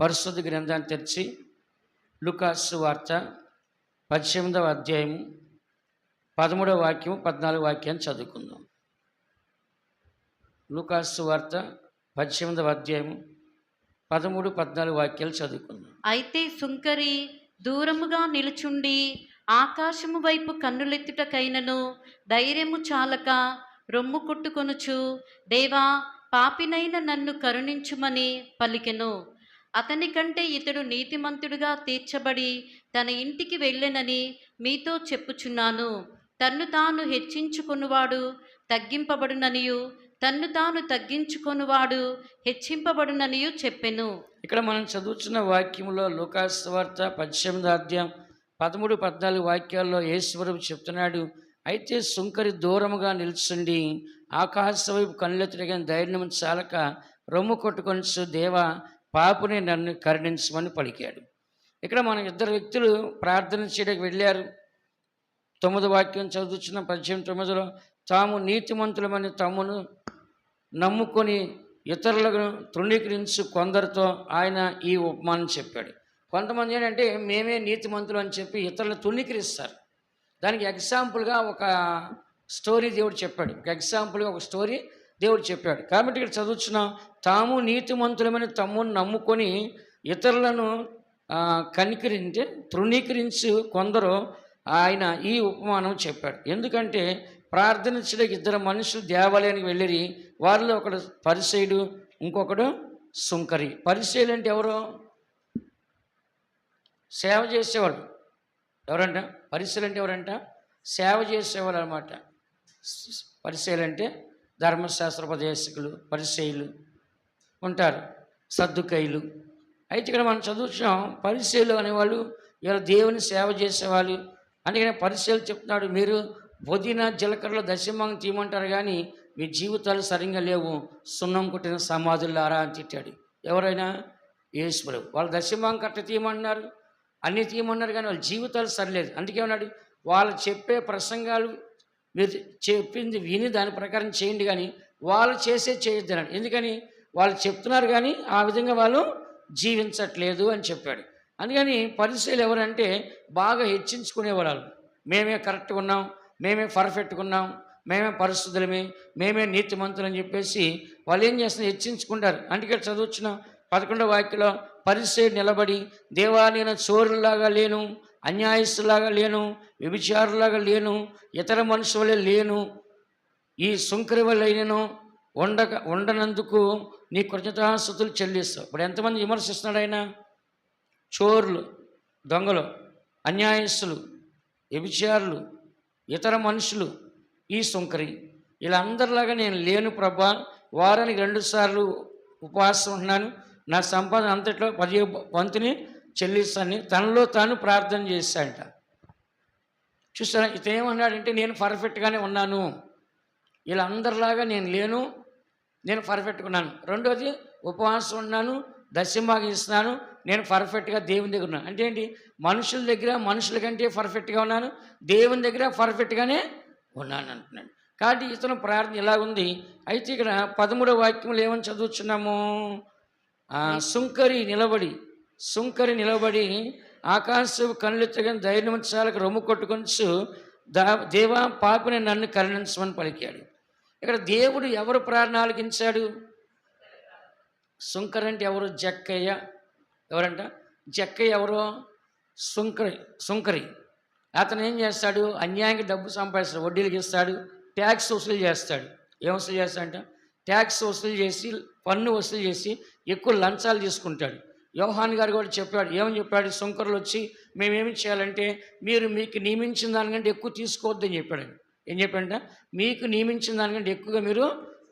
పరిశుద్ధ గ్రంథాన్ని తెరిచి లూకాసు వార్త 18వ అధ్యాయము 13వ వాక్యం 14వ వాక్యాన్ని చదువుకుందాం. లూకాసు వార్త 18వ అధ్యాయము 13, 14 వాక్యాలు చదువుకుందాం. అయితే సుంకరి దూరముగా నిలుచుండి ఆకాశము వైపు కన్నులెత్తుటకైనను ధైర్యము చాలక రొమ్ము కొట్టుకొనుచు, దేవా, పాపినైన నన్ను కరుణించుమని పలికెను. అతని కంటే ఇతడు నీతిమంతుడుగా తీర్చబడి తన ఇంటికి వెళ్ళెనని మీతో చెప్పుచున్నాను. తన్ను తాను హెచ్చించుకొనువాడు తగ్గింపబడుననియు, తన్ను తాను తగ్గించుకొనువాడు హెచ్చింపబడుననియు చెప్పెను. ఇక్కడ మనం చదువుతున్న వాక్యంలో లూకాసు వార్త 18వ అధ్యాయం 13, 14 వాక్యాల్లో యేసుప్రభు చెప్తున్నాడు, అయితే సుంకరి దూరముగా నిల్చుండి ఆకాశ వైపు కళ్ళెత్తుటగా ధైర్యం చాలక రొమ్ము కొట్టుకొనిచు, దేవా, పాపుని నన్ను కరుణించమని పలికాడు. ఇక్కడ మన ఇద్దరు వ్యక్తులు ప్రార్థన చేయడానికి వెళ్ళారు. 9వ వాక్యం చదువుతున్న 18:9లో, తాము నీతిమంతులమని తమ్మును నమ్ముకొని ఇతరులను తృణీకరించు కొందరితో ఆయన ఈ ఉపమానం చెప్పాడు. కొంతమంది ఏంటంటే మేమే నీతిమంతులు అని చెప్పి ఇతరులను తృణీకరిస్తారు. దానికి ఎగ్జాంపుల్గా ఒక స్టోరీ దేవుడు చెప్పాడు. ఒక స్టోరీ దేవుడు చెప్పాడు. కాబట్టి ఇక్కడ చదువుతున్నాం, తాము నీతిమంతులమని తమ్మును నమ్ముకొని ఇతరులను తృణీకరించి కొందరు ఆయన ఈ ఉపమానం చెప్పాడు. ఎందుకంటే ప్రార్థించడానికి ఇద్దరు మనుషులు దేవాలయానికి వెళ్ళిరి. వారిలో ఒకడు పరిసయుడు, ఇంకొకడు సుంకరి. పరిసయులు అంటే ఎవరు? సేవ చేసేవాడు. ఎవరంట? పరిసయులు అంటే ఎవరంట? సేవ చేసేవాళ్ళు అనమాట. పరిసయులు అంటే ధర్మశాస్త్రోపదేశకులు, పరిసయులు ఉంటారు, సద్దుకైలు. అయితే ఇక్కడ మనం చదువుతున్నాం, పరిసయులు అనేవాళ్ళు ఇలా దేవుని సేవ చేసేవాళ్ళు. అందుకని పరిసయులు చెప్తున్నాడు, మీరు పుదీనా జీలకర్రలో దశమాంగం తీయమంటారు కానీ మీ జీవితాలు సరిగ్గా లేవు, సున్నం కొట్టిన సమాధులారా అని తిట్టాడు. ఎవరైనా? యేసుప్రభు. వాళ్ళు దశమాంగం కట్ట తీయమన్నారు, అన్నీ తీయమన్నారు, కానీ వాళ్ళ జీవితాలు సరిలేదు. అందుకే ఉన్నాడు, వాళ్ళు చెప్పే ప్రసంగాలు మీరు చెప్పింది విని దాని ప్రకారం చేయండి, కానీ వాళ్ళు చేయొద్దు అన్నాడు. ఎందుకని? వాళ్ళు చెప్తున్నారు కానీ ఆ విధంగా వాళ్ళు జీవించట్లేదు అని చెప్పాడు. అందుకని పరిసయులు ఎవరంటే బాగా హెచ్చించుకునేవాళ్ళు. మేమే కరెక్ట్గా ఉన్నాం, మేమే పర్ఫెక్ట్గా ఉన్నాం, మేమే పరిశుద్ధులమే, మేమే నీతిమంతులు అని చెప్పేసి వాళ్ళు ఏం చేస్తున్నారు? హెచ్చించుకుంటారు. అందుకే చదువుతున్న 11వ వాక్యంలో, పరిసయుడు నిలబడి, దేవా, నేను చోరులాగా లేను, అన్యాయస్తులాగా లేను, వ్యభిచారులాగా లేను, ఇతర మనుషులే లేను, ఈ సుంకరి వల్ల నేను ఉండనందుకు నీ కృతజ్ఞతాస్తుతులు చెల్లిస్తావు. ఇప్పుడు ఎంతమంది విమర్శిస్తున్నాడు ఆయన? చోరులు, దొంగలు, అన్యాయస్తులు, వ్యభిచారులు, ఇతర మనుషులు, ఈ సుంకరి, వీళ్ళందరిలాగా నేను లేను ప్రభా. వారానికి 2 సార్లు ఉపవాసం ఉంటున్నాను, నా సంపాదన అంతట్లో 10వ వంతుని చెల్లిస్తాను తనలో తాను ప్రార్థన చేశాడంట. చూస్తారా, ఇతేమన్నాడంటే నేను పర్ఫెక్ట్గానే ఉన్నాను, వీళ్ళందరిలాగా నేను లేను, నేను పర్ఫెక్ట్గా ఉన్నాను. రెండోది, ఉపవాసం ఉన్నాను, దశమభాగం ఇస్తున్నాను, నేను పర్ఫెక్ట్గా దేవుని దగ్గర ఉన్నాను. అంటే ఏంటి? మనుషుల కంటే పర్ఫెక్ట్గా ఉన్నాను, దేవుని దగ్గర పర్ఫెక్ట్గానే ఉన్నాను అంటున్నాడు. కాబట్టి ఇతను ప్రార్థన ఇలా ఉంది. అయితే ఇక్కడ 13వ వాక్యంలో ఏమని చదువుతున్నాము? సుంకరి నిలబడి ఆకాశం కళ్ళెత్తగా ధైర్యం చాలకు రొమ్ము కొట్టుకొనిచు, దేవా, పాపిని నన్ను కరుణించమని పలికాడు. ఇక్కడ దేవుడు ఎవరు ప్రార్థన ఆలకించాడు? సుంకరి అంటే ఎవరు? జక్కయ్య. ఎవరంట? జక్కయ్య. ఎవరు? సుంకరి. అతను ఏం చేస్తాడు? అన్యాయంగా డబ్బు సంపాదిస్తాడు, వడ్డీలకు ఇస్తాడు, ట్యాక్స్ వసూలు చేస్తాడు. ఏం వసూలు చేస్తాడంట? ట్యాక్స్ వసూలు చేసి, పన్ను వసూలు చేసి ఎక్కువ లంచాలు తీసుకుంటాడు. యోహాన్ గారు కూడా చెప్పాడు. ఏమని చెప్పాడు? సుంకరులు వచ్చి మేమేమి చేయాలంటే మీకు నియమించిన దానికంటే ఎక్కువ తీసుకోవద్దని చెప్పాడు. ఏం చెప్పాడంట? మీకు నియమించిన దానికంటే ఎక్కువగా మీరు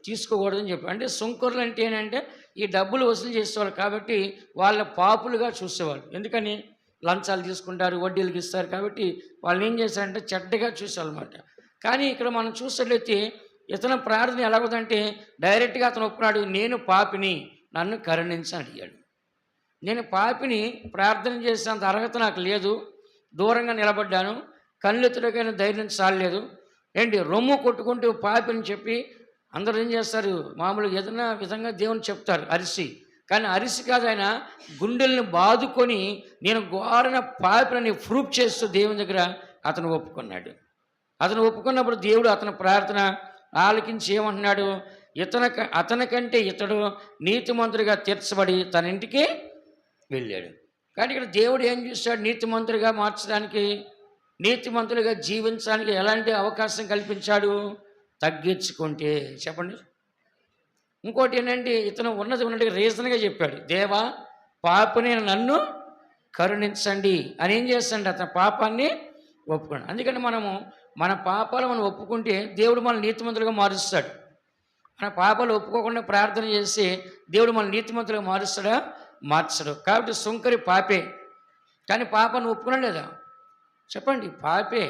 తీసుకోకూడదని చెప్పాడు. అంటే సుంకరులు అంటే ఏంటంటే ఈ డబ్బులు వసూలు చేసేవాళ్ళు, కాబట్టి వాళ్ళ పాపులుగా చూసేవాళ్ళు. ఎందుకని? లంచాలు తీసుకుంటారు, వడ్డీలకు ఇస్తారు, కాబట్టి వాళ్ళు ఏం చేశారంటే చెడ్డగా చూసేవాళ్ళమాట. కానీ ఇక్కడ మనం చూసినట్లయితే ఇతను ప్రార్థన ఎలాగోదంటే డైరెక్ట్గా అతను ఒప్పుకున్నాడు, నేను పాపిని, నన్ను కరుణించని అడిగాడు. నేను పాపిని, ప్రార్థన చేసేంత అర్హత నాకు లేదు, దూరంగా నిలబడ్డాను, కళ్ళెత్తుడకైనా ధైర్యం చాలలేదు, ఏంటి రొమ్ము కొట్టుకుంటూ పాపిని చెప్పి అందరూ ఏం చేస్తారు? మామూలుగా ఏదైనా విధంగా దేవుని చెప్తారు అరిసి. కానీ అరిసి కాదు, ఆయన గుండెల్ని బాదుకొని నేను ఘోరన పాపిని ప్రూఫ్ చేస్తూ దేవుని దగ్గర అతను ఒప్పుకున్నాడు. అతను ఒప్పుకున్నప్పుడు దేవుడు అతని ప్రార్థన ఆలకించి ఏమంటున్నాడు, అతనికంటే ఇతడు నీతిమంతుడిగా తీర్చబడి తన ఇంటికి వెళ్ళాడు. కానీ ఇక్కడ దేవుడు ఏం చేశాడు, నీతిమంతుడిగా మార్చడానికి, నీతిమంతుడిగా జీవించడానికి ఎలాంటి అవకాశం కల్పించాడు, తగ్గించుకుంటే. చెప్పండి. ఇంకోటి ఏంటంటే ఇతను ఉన్నట్టుగా రీజన్గా చెప్పాడు, దేవా పాపని నన్ను కరుణించండి అని. ఏం చేస్తాడు, అతని పాపాన్ని ఒప్పుకోండి. అందుకని మనము మన పాపాలు మనం ఒప్పుకుంటే దేవుడు మన నీతిమంతులుగా మారుస్తాడు. మన పాపాలు ఒప్పుకోకుండా ప్రార్థన చేసి దేవుడు మన నీతిమంతులుగా మారుస్తాడా, మార్చడు. కాబట్టి సుంకరి పాపే, కానీ పాపాన్ని ఒప్పుకున్నాడు లేదా? చెప్పండి. పాపే,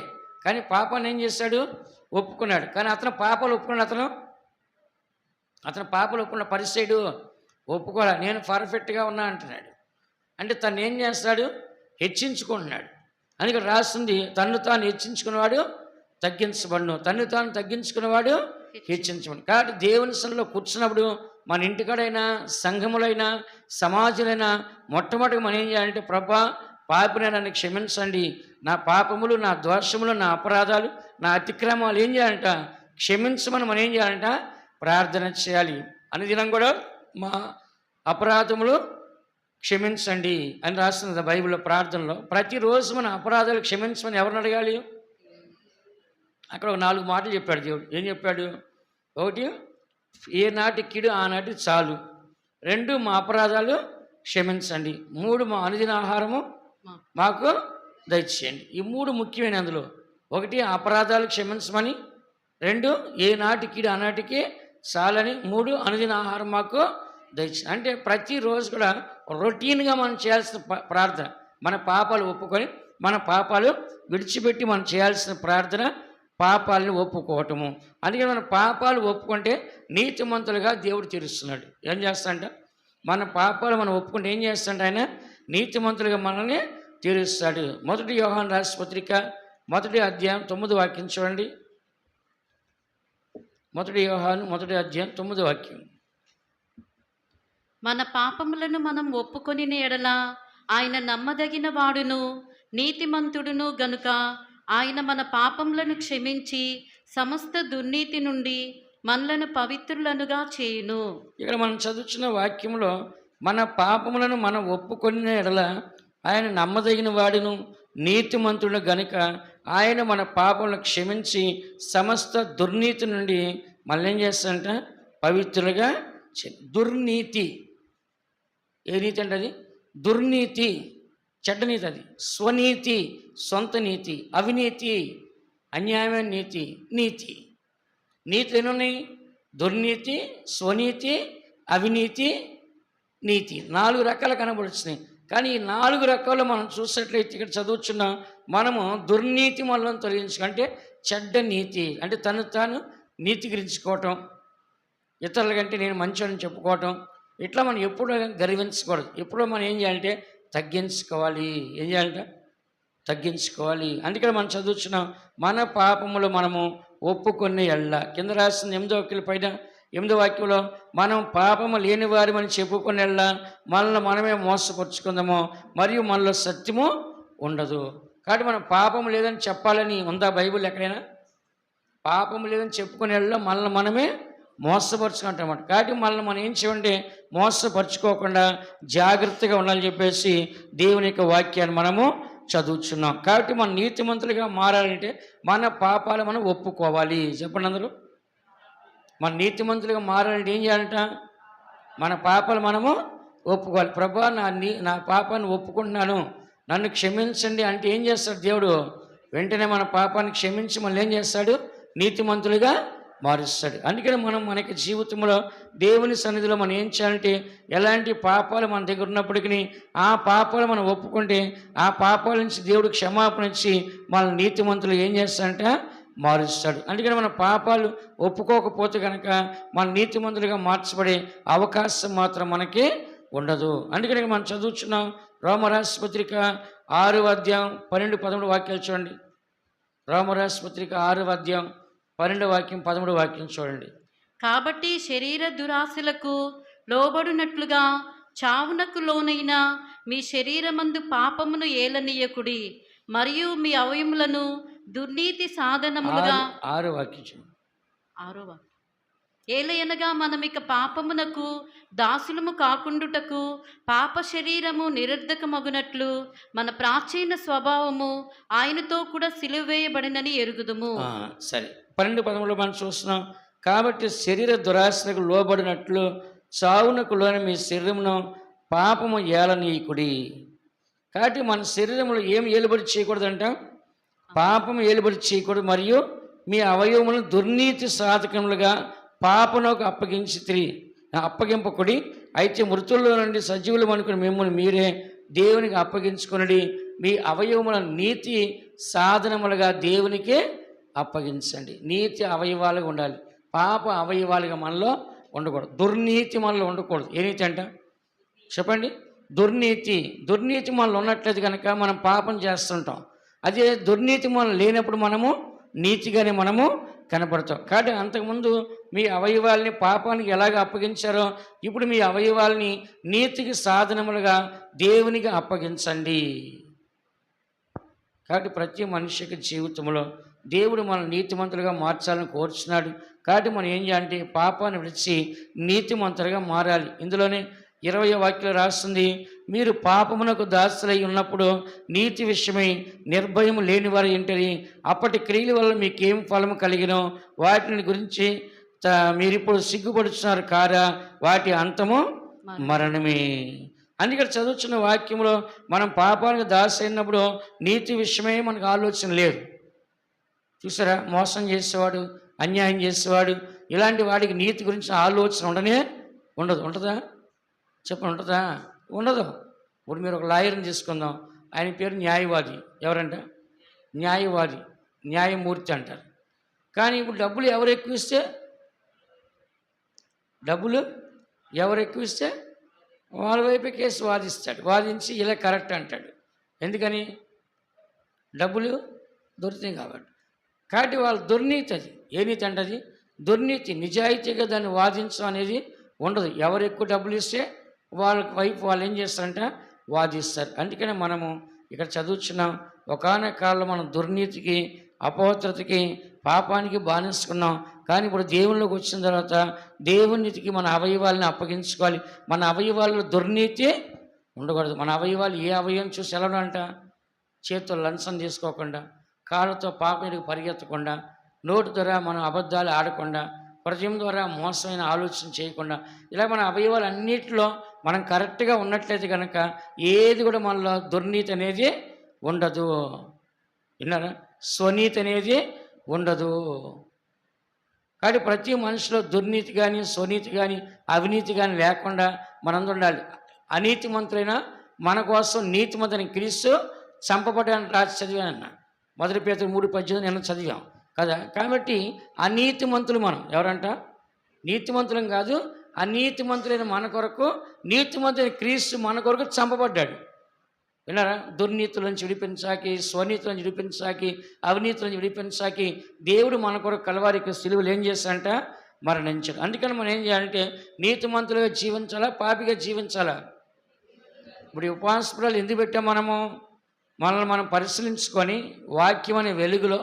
కానీ పాపాన్ని ఏం చేశాడు, ఒప్పుకున్నాడు. కానీ అతను పాపాలు ఒప్పుకున్నాడు. అతను పాపాలు ఒప్పుకున్న పరిస్థితి ఒప్పుకోలే. నేను పర్ఫెక్ట్గా ఉన్నా అంటున్నాడు. అంటే తను ఏం చేస్తాడు, హెచ్చించుకుంటున్నాడు. అని ఇక్కడ రాస్తుంది, తన్ను తాను హెచ్చించుకున్నవాడు తగ్గించబడును, తన్ను తాను తగ్గించుకున్నవాడు హెచ్చించబడు. కాబట్టి దేవుని సన్నిధిలో కూర్చున్నప్పుడు మన ఇంటికాడైనా సంఘములైనా సమాజులైనా మొట్టమొదటిగా మనం ఏం చేయాలంటే, ప్రభా పాపిని నన్ను క్షమించండి, నా పాపములు, నా దోషములు, నా అపరాధాలు, నా అతిక్రమాలు ఏం చేయాలంట, క్షమించమని మనం ఏం చేయాలంట, ప్రార్థన చేయాలి. అనుదినం కూడా మా అపరాధములు క్షమించండి అని రాస్తుంది బైబిల్లో ప్రార్థనలో. ప్రతిరోజు మన అపరాధాలు క్షమించమని ఎవరిని అడగాలి? అక్కడ ఒక 4 మాటలు చెప్పాడు దేవుడు. ఏం చెప్పాడు? 1, ఏ నాటి కీడు ఆనాటి చాలు. 2, మా అపరాధాలు క్షమించండి. 3, మా అనుదిన ఆహారము మాకు దయచేయండి. ఈ 3 ముఖ్యమైన. అందులో 1 అపరాధాలు క్షమించమని, 2 ఏ నాటి కీడు ఆనాటికి చాలని, 3 అనుదిన ఆహారం మాకు దయచేయండి. అంటే ప్రతిరోజు కూడా రొటీన్గా మనం చేయాల్సిన ప్రార్థన, మన పాపాలు ఒప్పుకొని మన పాపాలు విడిచిపెట్టి మనం చేయాల్సిన ప్రార్థన పాపాలను ఒప్పుకోవటము. అందుకే మన పాపాలు ఒప్పుకుంటే నీతిమంతులుగా దేవుడు తీరుస్తున్నాడు. ఏం చేస్తాడంట, మన పాపాలు మనం ఒప్పుకుంటే ఏం చేస్తాడంటే ఆయన నీతిమంతులుగా మనల్ని తీరుస్తాడు. 1 యోహాను రాసిన పత్రిక 1వ అధ్యాయం 9వ వాక్యం చూడండి. 1 యోహాను 1వ అధ్యాయం 9వ వాక్యం. మన పాపములను మనం ఒప్పుకొని ఎడల ఆయన నమ్మదగిన వాడును నీతిమంతుడును గనుక ఆయన మన పాపములను క్షమించి సమస్త దుర్నీతి నుండి మనలను పవిత్రులనుగా చేయును. ఇక్కడ మనం చదువుతున్న వాక్యంలో మన పాపములను మనం ఒప్పుకొని ఎడల ఆయన నమ్మదగిన వాడును నీతిమంతుడు గనుక ఆయన మన పాపములను క్షమించి సమస్త దుర్నీతి నుండి మనల్ని ఏం చేస్తాడంట, పవిత్రులుగా. దుర్నీతి ఏ నీతి అంటే అది దుర్నీతి, చెడ్డ నీతి. అది స్వనీతి, సొంత నీతి, అవినీతి, అన్యాయమైన నీతి, నీతి. నీతి ఎన్నున్నాయి? దుర్నీతి, స్వనీతి, అవినీతి, నీతి. 4 రకాలు కనబడుతున్నాయి. కానీ ఈ 4 రకాలు మనం చూసినట్లయితే ఇక్కడ చదువుచున్నాం, మనము దుర్నీతి మనల్ని తొలగించుకుంటే చెడ్డ నీతి అంటే తను తాను నీతికరించుకోవటం, ఇతరుల కంటే నేను మంచివాడిని చెప్పుకోవటం, ఇట్లా మనం ఎప్పుడూ గర్వించకూడదు. ఎప్పుడో మనం ఏం చేయాలంటే తగ్గించుకోవాలి. ఏం చేయాలంటే తగ్గించుకోవాలి. అందుకని మనం చదువుతున్నాం, మన పాపములు మనము ఒప్పుకొని ఎళ్ళ. కింద రాసిన 8వ వాక్యం పైన 8వ వాక్యంలో మనం పాపము లేని వారి మనం చెప్పుకొని ఎళ్ళ, మనల్ని మనమే మోసపరుచుకుందాము మరియు మనలో సత్యము ఉండదు. కాబట్టి మనం పాపం లేదని చెప్పాలని ఉందా బైబిల్ ఎక్కడైనా? పాపం లేదని చెప్పుకొని వెళ్ళ మనల్ని మనమే మోసపరుచుకుంటామన్నమాట. కాబట్టి మనల్ని మనం ఏం చేయండి, మోసపరుచుకోకుండా జాగ్రత్తగా ఉండాలని చెప్పేసి దేవుని యొక్క వాక్యాన్ని మనము చదువుతున్నాం. కాబట్టి మన నీతిమంతులుగా మారాలంటే మన పాపాలు మనం ఒప్పుకోవాలి. చెప్పండి అందరూ. మన నీతిమంతులుగా మారాలంటే ఏం చేయాలంట, మన పాపాలు మనము ఒప్పుకోవాలి. ప్రభా నా పాపాన్ని ఒప్పుకుంటున్నాను, నన్ను క్షమించండి అంటే ఏం చేస్తాడు దేవుడు? వెంటనే మన పాపాన్ని క్షమించి మనల్ని ఏం చేస్తాడు, నీతిమంతులుగా మారుస్తాడు. అందుకని మనం మనకి జీవితంలో దేవుని సన్నిధిలో మనం ఏం చేయాలంటే, ఎలాంటి పాపాలు మన దగ్గర ఉన్నప్పటికీ ఆ పాపాలు మనం ఒప్పుకుంటే ఆ పాపాల నుంచి దేవుడు క్షమాపణ ఇచ్చి మన నీతిమంతులు ఏం చేస్తాడంట, మారుస్తాడు. అందుకని మన పాపాలు ఒప్పుకోకపోతే కనుక మన నీతిమంతులుగా మార్చబడే అవకాశం మాత్రం మనకి ఉండదు. అందుకని మనం చదువుతున్నాం రోమరాసు పత్రిక 6వ అధ్యాయం 12, 13 వాక్యాలు చూడండి. రోమరాసు పత్రిక 6వ అధ్యాయం 12వ వాక్యం 13వ వాక్యం చూడండి. కాబట్టి శరీర దురాశలకు లోబడినట్లుగా చావునకు లోనైన మీ శరీరమందు పాపమును ఏలనీయకుడి, మరియు మీ అవయములను దుర్నీతి సాధనములుగా. ఆరు వాక్యం. ఆరో వాక్యం. ఏలయనగా మనమిక పాపమునకు దాసులము కాకుండుటకు పాప శరీరము నిరర్ధకమగునట్లు మన ప్రాచీన స్వభావము ఆయనతో కూడా సిలువ వేయబడినని ఎరుగుదుము. సరే, 12-13 మనం చూస్తున్నాం. కాబట్టి శరీర దురాశలకు లోబడినట్లు చావునకు లోని మీ శరీరమును పాపము ఏలనీయకుడి. కాబట్టి మన శరీరంలో ఏం ఏలుబడి చేయకూడదంట? పాపము ఏలుబడి చేయకూడదు. మరియు మీ అవయవములను దుర్నీతి సాధకములుగా పాపనకు అప్పగింపకుడి. అయితే మృతుల్లో నుండి సజీవులు అనుకుని మిమ్మల్ని మీరే దేవునికి అప్పగించుకునడి. మీ అవయవములను నీతి సాధనములుగా దేవునికే అప్పగించండి. నీతి అవయవాలుగా ఉండాలి, పాప అవయవాలుగా మనలో ఉండకూడదు. దుర్నీతి మనలో ఉండకూడదు. ఏ నీతి అంట చెప్పండి? దుర్నీతి మనలో ఉన్నట్లయితే కనుక మనం పాపం చేస్తుంటాం. అదే దుర్నీతి మనం లేనప్పుడు మనము నీతిగానే మనము కనపడతాం. కాబట్టి అంతకుముందు మీ అవయవాల్ని పాపానికి ఎలాగ అప్పగించారో ఇప్పుడు మీ అవయవాల్ని నీతికి సాధనములుగా దేవునికి అప్పగించండి. కాబట్టి ప్రతి మనిషికి జీవితంలో దేవుడు మన నీతిమంతులుగా మార్చాలని కోరుచున్నాడు. కాబట్టి మనం ఏం చేయాలంటే పాపాన్ని విడిచి నీతిమంతులుగా మారాలి. ఇందులోనే 20వ వాక్యంలో రాస్తుంది, మీరు పాపమునకు దాసులై ఉన్నప్పుడు నీతి విషయమై నిర్భయము లేని వారు ఏంటని అప్పటి క్రియల వల్ల మీకేం ఫలము కలిగినో వాటిని గురించి మీరిప్పుడు సిగ్గుపడుచున్నారు కారా, వాటి అంతము మరణమే. అందుకని చదువుతున్న వాక్యంలో మనం పాపానికి దాసి అయినప్పుడు నీతి విషయమే మనకు ఆలోచన లేదు. చూసారా, మోసం చేసేవాడు, అన్యాయం చేసేవాడు, ఇలాంటి వాడికి నీతి గురించి ఆలోచన ఉండదు. ఉంటుందా చెప్పండి? ఉంటుందా? ఉండదు. ఇప్పుడు మీరు ఒక లాయర్ని తీసుకుందాం, ఆయన పేరు న్యాయవాది. ఎవరంట? న్యాయమూర్తి అంటారు. కానీ ఇప్పుడు డబ్బులు ఎవరు ఎక్కువ ఇస్తే వాళ్ళ వైపే కేసు వాదిస్తాడు. వాదించి ఇలా కరెక్ట్ అంటాడు. ఎందుకని? డబ్బులు దొరుకుతాయి కాబట్టి. కాబట్టి వాళ్ళ దుర్నీతి అది. ఏ నీతి అంటే అది దుర్నీతి. నిజాయితీగా దాన్ని వాదించడం అనేది ఉండదు. ఎవరు ఎక్కువ డబ్బులు ఇస్తే వాళ్ళ వైపు వాళ్ళు ఏం చేస్తారంట? వాదిస్తారు. అందుకనే మనము ఇక్కడ చదువుతున్నాం, ఒకానొక కాలంలో మనం దుర్నీతికి, అపవిత్రతకి, పాపానికి బానిసుకున్నాం. కానీ ఇప్పుడు దేవుళ్ళకి వచ్చిన తర్వాత దేవునికి మన అవయవాల్ని అప్పగించుకోవాలి. మన అవయవాల్లో దుర్నీతి ఉండకూడదు. మన అవయవాలు ఏ అవయవం చూసి ఎలా అంట? చేతితో లంచం తీసుకోకుండా, కాళ్ళతో పాపనికి పరిగెత్తకుండా, నోటి ద్వారా మనం అబద్ధాలు ఆడకుండా, హృదయం ద్వారా మోసమైన ఆలోచన చేయకుండా, ఇలా మన అవయవాలు అన్నిటిలో మనం కరెక్ట్గా ఉన్నట్లయితే కనుక ఏది కూడా మనలో దుర్నీతి అనేది ఉండదు. విన్నారా? స్వనీతి అనేది ఉండదు. కాబట్టి ప్రతి మనిషిలో దుర్నీతి కానీ, స్వనీతి కానీ, అవినీతి కానీ లేకుండా మనందరూ ఉండాలి. అనీతిమంతులైన మన కోసం నీతిమంతుని క్రీస్తు చంపబడ్డానికి రాసి చదివానన్న 1 పేతురు 3:18 నిన్న చదివాం కదా. కాబట్టి అనీతిమంతులు మనం ఎవరంట? నీతిమంతులం కాదు, అనీతిమంతులైన మన కొరకు నీతిమంతుని క్రీస్తు మన కొరకు చంపబడ్డాడు. విన్నారా? దుర్నీతుల నుంచి విడిపించాకి, స్వనీతుల నుంచి విడిపించాకి, అవినీతుల నుంచి విడిపించాకి దేవుడు మన కొరకు కలవారికి సిలువలు ఏం చేశాడంట? మరణించాడు. అందుకని మనం ఏం చేయాలంటే నీతిమంతులుగా జీవించాలా, పాపిగా జీవించాలా? ఇప్పుడు ఈ ఉపవాసపురాలు ఎందుకు పెట్టాం? మనల్ని మనం పరిశీలించుకొని వాక్యం అనే వెలుగులో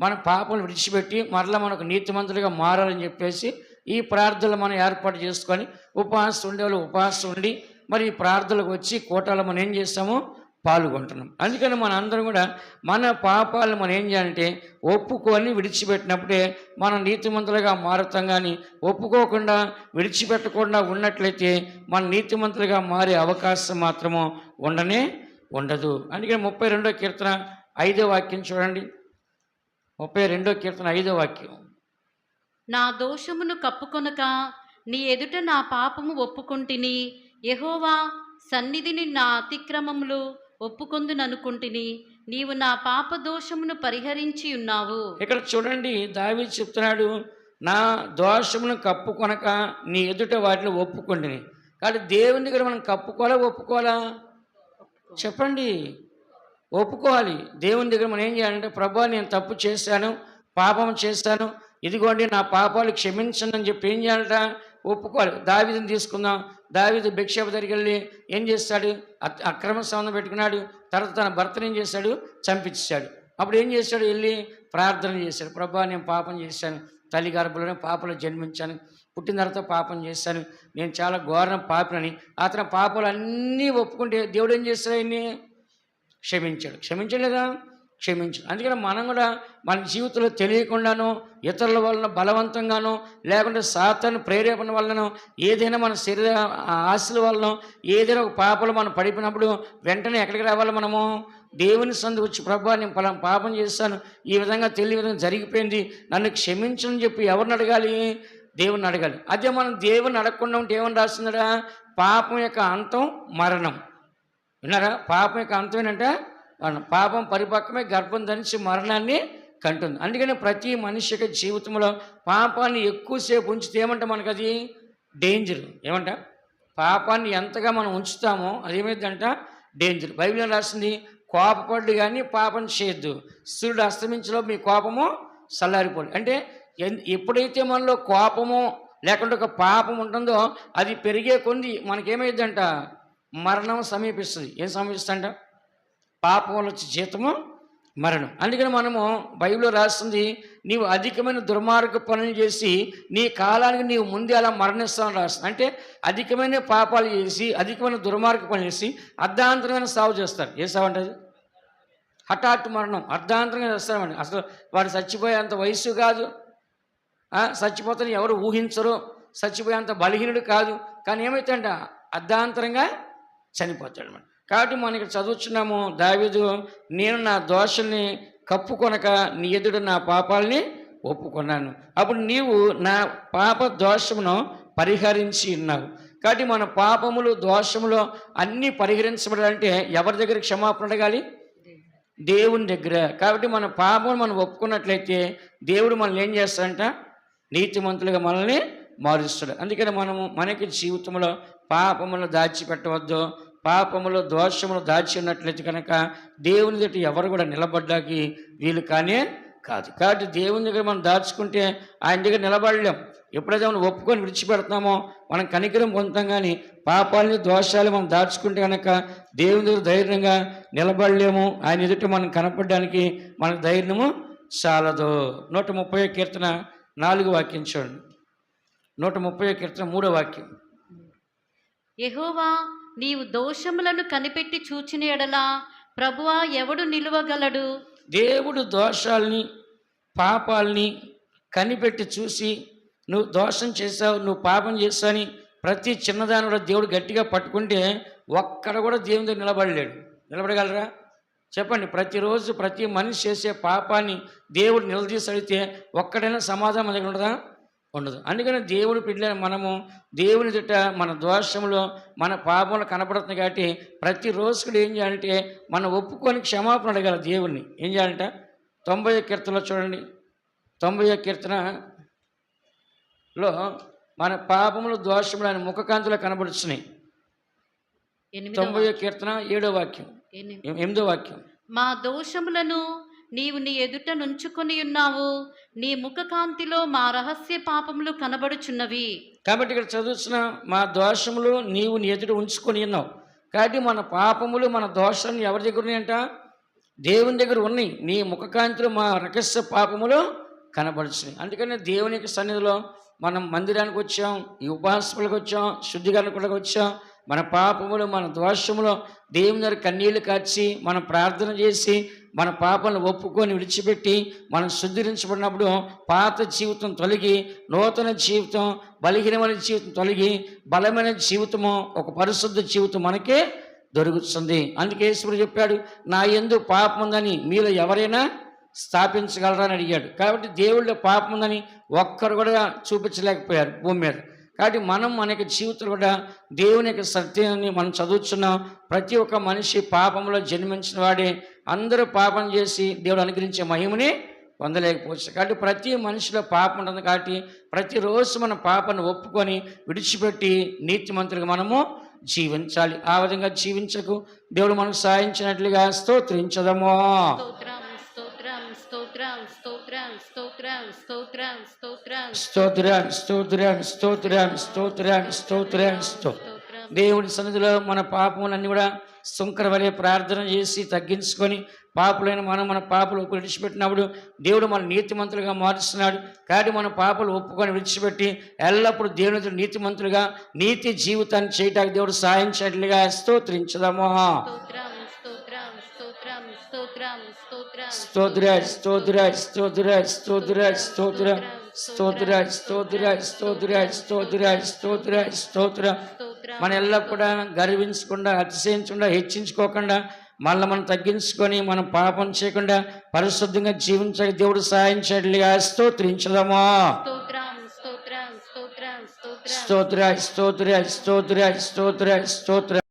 మన పాపలు విడిచిపెట్టి మరలా మనకు నీతిమంతులుగా మారాలని చెప్పేసి ఈ ప్రార్థనలు మనం ఏర్పాటు చేసుకొని ఉపవాసం ఉండేవాళ్ళు ఉపవాసం ఉండి మరి ఈ ప్రార్థనలకు వచ్చి కోటాలో మనం ఏం చేస్తాము? పాల్గొంటున్నాం. అందుకని మన అందరం కూడా మన పాపాలను మనం ఏం చేయాలంటే ఒప్పుకొని విడిచిపెట్టినప్పుడే మనం నీతిమంతులుగా మారుతాం. కానీ ఒప్పుకోకుండా విడిచిపెట్టకుండా ఉన్నట్లయితే మన నీతిమంతులుగా మారే అవకాశం మాత్రము ఉండదు. అందుకని 32వ కీర్తన 5వ వాక్యం చూడండి. 32వ కీర్తన 5వ వాక్యం. నా దోషమును కప్పుకొనక నీ ఎదుట నా పాపము ఒప్పుకొంటిని, యెహోవా సన్నిధిని నా అతిక్రమములు ఒప్పుకొందుననుకుంటిని, నీవు నా పాప దోషమును పరిహరించి ఉన్నావు. ఇక్కడ చూడండి, దావీదు చెప్తున్నాడు, నా దోషమును కప్పుకొనక నీ ఎదుట వాటిని ఒప్పుకొంటిని. కాబట్టి దేవుని దగ్గర మనం ఒప్పుకోవాలా చెప్పండి? ఒప్పుకోవాలి. దేవుని దగ్గర మనం ఏం చేయాలంటే, ప్రభువా నేను తప్పు చేశాను, పాపం చేశాను, ఇదిగోండి నా పాపాలు క్షమించండి అని చెప్పి ఏం చేయాలట? ఒప్పుకోవాలి. దావీదుని తీసుకుందాం. దావీదు బెత్షెబ దగ్గరికి వెళ్ళి ఏం చేస్తాడు? అక్రమ సంబంధం పెట్టుకున్నాడు. తర్వాత తన భర్తను ఏం చేశాడు? చంపించాడు. అప్పుడు ఏం చేశాడు? వెళ్ళి ప్రార్థన చేశాడు. ప్రభా, నేను పాపం చేశాను, తల్లి గర్భంలోనే పాపలో జన్మించాను, పుట్టిన తర్వాత పాపం చేశాను, నేను చాలా ఘోరం పాపినని. అతని పాపాలు అన్నీ ఒప్పుకుంటే దేవుడు ఏం చేస్తాడు? ఆయన్ని క్షమించాడు. క్షమించలేదా? క్షమించాడు. అందుకని మనం కూడా మన జీవితంలో తెలియకుండానో, ఇతరుల వలన బలవంతంగానో, లేకుంటే సాతాను ప్రేరేపణ వలనో, ఏదైనా మన శరీర ఆశల వలన ఏదైనా ఒక పాపలు మనం పడిపోయినప్పుడు వెంటనే ఎక్కడికి రావాలి? మనము దేవుని సందు వచ్చి, ప్రభా, నేను పలానా పాపం చేశాను, ఈ విధంగా తెలియ విధంగా జరిగిపోయింది, నన్ను క్షమించని చెప్పి ఎవరిని అడగాలి? దేవుని అడగాలి. అదే మనం దేవుని అడగకుండా ఉంటే ఏమని రాస్తుందడా? పాపం యొక్క అంతం మరణం. విన్నారా? పాపం యొక్క అంతం ఏంటంటే మరణం. పాపం పరిపక్వమే గర్భం ధరించి మరణాన్ని కంటుంది. అందుకని ప్రతి మనిషి యొక్క జీవితంలో పాపాన్ని ఎక్కువసేపు ఉంచితే ఏమంట? మనకు అది డేంజర్. ఏమంట? పాపాన్ని ఎంతగా మనం ఉంచుతామో అదేమైందంట? డేంజర్. బైబిల్లో రాసింది, కోపపడ్డు కానీ పాపం చేయొద్దు, సూర్యుడు అస్తమించలో మీ కోపము చల్లారిపోదు. అంటే ఎప్పుడైతే మనలో కోపము లేకుంటే ఒక పాపం ఉంటుందో అది పెరిగే కొద్ది మనకేమైందంట? మరణం సమీపిస్తుంది. ఏం సమీపిస్తుందంట? పాపం వల్ల వచ్చే జీతము మరణం. అందుకని మనము బైబిల్లో రాస్తుంది, నీవు అధికమైన దుర్మార్గ పనులు చేసి నీ కాలానికి నీవు ముందే అలా మరణిస్తావని రాస్తుంది. అంటే అధికమైన పాపాలు చేసి, అధికమైన దుర్మార్గ పనులు చేసి అర్ధాంతరమైన సాగు చేస్తారు. ఏ సాగు అంటే? హఠాత్తు మరణం, అర్ధాంతరంగా చేస్తామండి. అసలు వాడు చచ్చిపోయేంత వయస్సు కాదు, చచ్చిపోతాను ఎవరు ఊహించరు, చచ్చిపోయేంత బలహీనుడు కాదు, కానీ ఏమైతుందంట? అర్ధాంతరంగా చనిపోతాడు అన్నమాట. కాబట్టి మనకి చదువుతున్నాము, దావీదు, నేను నా దోషల్ని కప్పుకొనక నీ ఎదుట నా పాపాలని ఒప్పుకున్నాను, అప్పుడు నీవు నా పాప దోషమును పరిహరించి ఉన్నావు. కాబట్టి మన పాపములు దోషములు అన్నీ పరిహరించబడాలంటే ఎవరి దగ్గర క్షమాపణ అడగాలి? దేవుని దగ్గర. కాబట్టి మన పాపం మనం ఒప్పుకున్నట్లయితే దేవుడు మనల్ని ఏం చేస్తాడంట? నీతిమంతులుగా మనల్ని మారుస్తాడు. అందుకని మనకి జీవితంలో పాపములు దాచిపెట్టవద్దు, పాపములు దోషములు దాచి ఉన్నట్లయితే కనుక దేవుని దగ్గర ఎవరు కూడా నిలబడ్డానికి వీలు కానే కాదు. కాబట్టి దేవుని దగ్గర మనం దాచుకుంటే ఆయన దగ్గర నిలబడలేం. ఎప్పుడైతే మనం ఒప్పుకొని విడిచిపెడతామో మనం కనికరం పొందుతాం. కానీ పాపాలని దోషాలు మనం దాచుకుంటే కనుక దేవుని దగ్గర ధైర్యంగా నిలబడలేము. ఆయన ఎదుట మనం కనపడడానికి మనకు ధైర్యము చాలదు. 130 కీర్తన 4 వాక్యం చూడండి. 130 కీర్తన 3 వాక్యం. యెహోవా, నీవు దోషములను కనిపెట్టి చూచిన ఎడలా ప్రభువా ఎవడు నిలువగలడు? దేవుడు దోషాలని పాపాలని కనిపెట్టి చూసి, నువ్వు దోషం చేసావు, నువ్వు పాపం చేసావని ప్రతి చిన్నదాని కూడా దేవుడు గట్టిగా పట్టుకుంటే ఒక్కడ కూడా దేవుని దగ్గర నిలబడలేడు. నిలబడగలరా? చెప్పండి. ప్రతిరోజు ప్రతి మనిషి చేసే పాపాన్ని దేవుడు నిలదీసి అడిగితే ఒక్కడైనా సమాధానం దగ్గర ఉండదా? ఉండదు. అందుకని దేవుడు పిల్లలు మనము దేవుని దిట్ట మన దోషంలో మన పాపంలో కనపడుతుంది. కాబట్టి ప్రతిరోజు కూడా ఏం చేయాలంటే మనం ఒప్పుకొని క్షమాపణ అడగాల దేవుణ్ణి. ఏం చేయాలంట? 90 కీర్తనలో చూడండి. 90 కీర్తనలో మన పాపములు దోషములు ఆయన ముఖకాంతిలో కనబడుతున్నాయి. 90 కీర్తన 7వ వాక్యం, 8వ వాక్యం. మా దోషములను నీవు నీ ఎదుట నుంచుకొని ఉన్నావు, నీ ముఖకాంతిలో మా రహస్య పాపములు కనబడుచున్నవి. కాబట్టి ఇక్కడ చదువుతున్న మా దోషములు నీవు నీ ఎదుట ఉంచుకొని ఉన్నావు. కాబట్టి మన పాపములు మన దోషాలు ఎవరి దగ్గర ఉన్నాయంట? దేవుని దగ్గర ఉన్నాయి. నీ ముఖకాంతిలో మా రహస్య పాపములు కనబడుచున్నాయి. అందుకని దేవునికి సన్నిధిలో మనం మందిరానికి వచ్చాం, ఈ ఉపాసనలకు వచ్చాం, శుద్ధికరణకు వచ్చాం. మన పాపములు మన దోషములు దేవుని దగ్గర కన్నీళ్లు కార్చి మనం ప్రార్థన చేసి మన పాపాలను ఒప్పుకొని విడిచిపెట్టి మనం శుద్ధీకరించబడినప్పుడు పాత జీవితం తొలగి నూతన జీవితం, బలహీనమైన జీవితం తొలగి బలమైన జీవితము, ఒక పరిశుద్ధ జీవితం మనకే దొరుకుతుంది. అందుకే యేసు చెప్పాడు, నా యందు పాపం ఉందని మీలో ఎవరైనా స్థాపించగలరా అని అడిగాడు. కాబట్టి దేవుళ్ళ పాపం ఉందని ఒక్కరు కూడా చూపించలేకపోయారు భూమి మీద. కాబట్టి మనకి జీవితంలో కూడా దేవుని యొక్క సత్యాన్ని మనం చదువుతున్నాం. ప్రతి ఒక్క మనిషి పాపంలో జన్మించిన వాడే. అందరూ పాపం చేసి దేవుడు అనుగ్రహించే మహిమని పొందలేకపోవచ్చు. కాబట్టి ప్రతి మనిషిలో పాపం ఉంటుంది. కాబట్టి ప్రతిరోజు మన పాపాన్ని ఒప్పుకొని విడిచిపెట్టి నీతిమంతులుగా మనము జీవించాలి. ఆ విధంగా జీవించకు దేవుడు మనకు సాధించినట్లుగా స్తోత్రించదము. స్తోత్రం స్తోత్రం స్తోత్రం స్తోత్రం స్తోత్రం స్తోత్రం స్తోత్రం స్తోత్రం స్తోత్రం స్తోత్రం స్తోత్రం స్తోత్రం. దేవుని సన్నిధిలో మన పాపములన్నీ కూడా సుంకర వలె ప్రార్థన చేసి తగ్గించుకొని పాపులైన మనం మన పాపలు విడిచిపెట్టినప్పుడు దేవుడు మన నీతిమంతులుగా మారుస్తున్నాడు. కాబట్టి మన పాపలు ఒప్పుకొని విడిచిపెట్టి ఎల్లప్పుడూ దేవుని నీతిమంతులుగా నీతి జీవితాన్ని చేయటానికి దేవుడు సాయం చేయట్లుగా స్తోత్రించదము. స్తోత్ర స్తోత్ర స్తోత్ర స్తోత్ర స్తోత్ర స్తోత్ర స్తోత్ర స్తోత్ర స్తోత్ర స్తోత్ర స్తోత్ర. మన ఎల్లప్పుడూ గర్వించకుండా, అతిశయించకుండా, హెచ్చించుకోకుండా, మళ్ళీ మనం తగ్గించుకొని మనం పాపం చేయకుండా పరిశుద్ధంగా జీవించడానికి దేవుడు సాయం చేయట్లుగా స్తోత్రించదమా. స్తోత్ర స్తోత్ర స్తోత్ర స్తోత్ర స్తోత్ర స్తోత్ర.